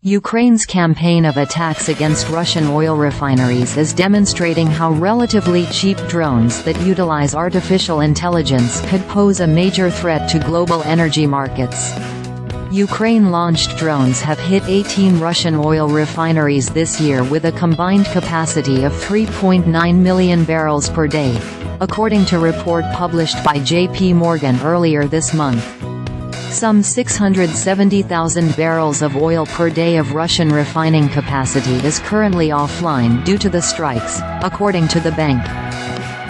Ukraine's campaign of attacks against Russian oil refineries is demonstrating how relatively cheap drones that utilize artificial intelligence could pose a major threat to global energy markets. Ukraine-launched drones have hit 18 Russian oil refineries this year with a combined capacity of 3.9 million barrels per day, according to a report published by J.P. Morgan earlier this month. Some 670,000 barrels of oil per day of Russian refining capacity is currently offline due to the strikes, according to the bank.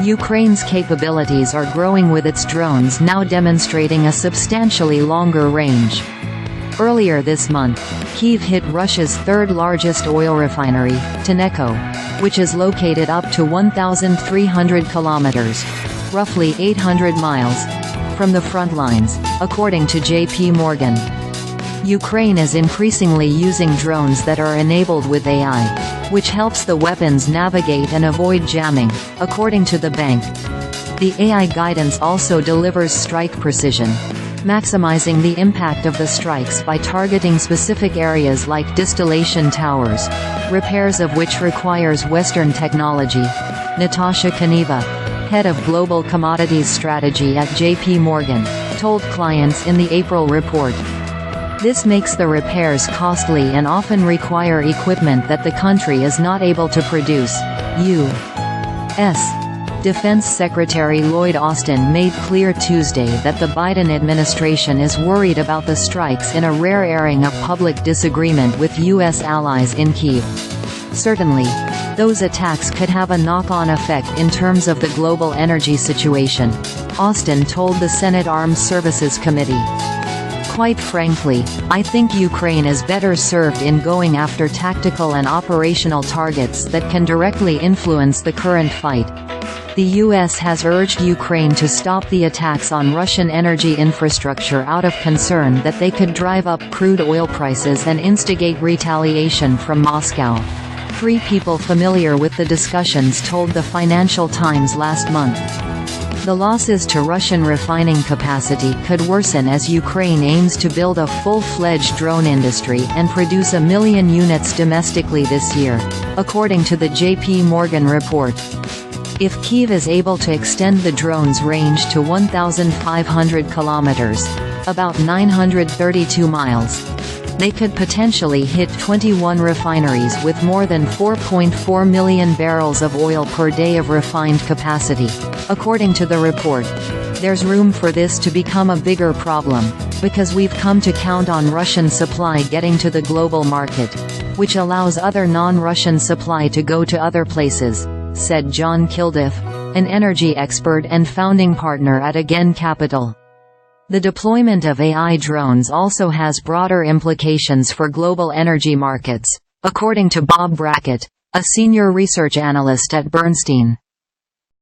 Ukraine's capabilities are growing with its drones now demonstrating a substantially longer range. Earlier this month, Kyiv hit Russia's third-largest oil refinery, Tenneco, which is located up to 1,300 kilometers, roughly 800 miles, from the front lines, according to J.P. Morgan. Ukraine is increasingly using drones that are enabled with AI, which helps the weapons navigate and avoid jamming, according to the bank. The AI guidance also delivers strike precision, maximizing the impact of the strikes by targeting specific areas like distillation towers, repairs of which requires Western technology. Natasha Kaneva, head of Global Commodities Strategy at J.P. Morgan, told clients in the April report. This makes the repairs costly and often require equipment that the country is not able to produce. U.S. Defense Secretary Lloyd Austin made clear Tuesday that the Biden administration is worried about the strikes in a rare airing of public disagreement with U.S. allies in Kyiv. Certainly, those attacks could have a knock-on effect in terms of the global energy situation, Austin told the Senate Armed Services Committee. Quite frankly, I think Ukraine is better served in going after tactical and operational targets that can directly influence the current fight. The U.S. has urged Ukraine to stop the attacks on Russian energy infrastructure out of concern that they could drive up crude oil prices and instigate retaliation from Moscow. 3 people familiar with the discussions told the Financial Times last month. The losses to Russian refining capacity could worsen as Ukraine aims to build a full-fledged drone industry and produce 1 million units domestically this year, according to the J.P. Morgan report. If Kyiv is able to extend the drone's range to 1,500 kilometers, about 932 miles, they could potentially hit 21 refineries with more than 4.4 million barrels of oil per day of refined capacity, according to the report. There's room for this to become a bigger problem, because we've come to count on Russian supply getting to the global market, which allows other non-Russian supply to go to other places, said John Kilduff, an energy expert and founding partner at Again Capital. The deployment of AI drones also has broader implications for global energy markets, according to Bob Brackett, a senior research analyst at Bernstein.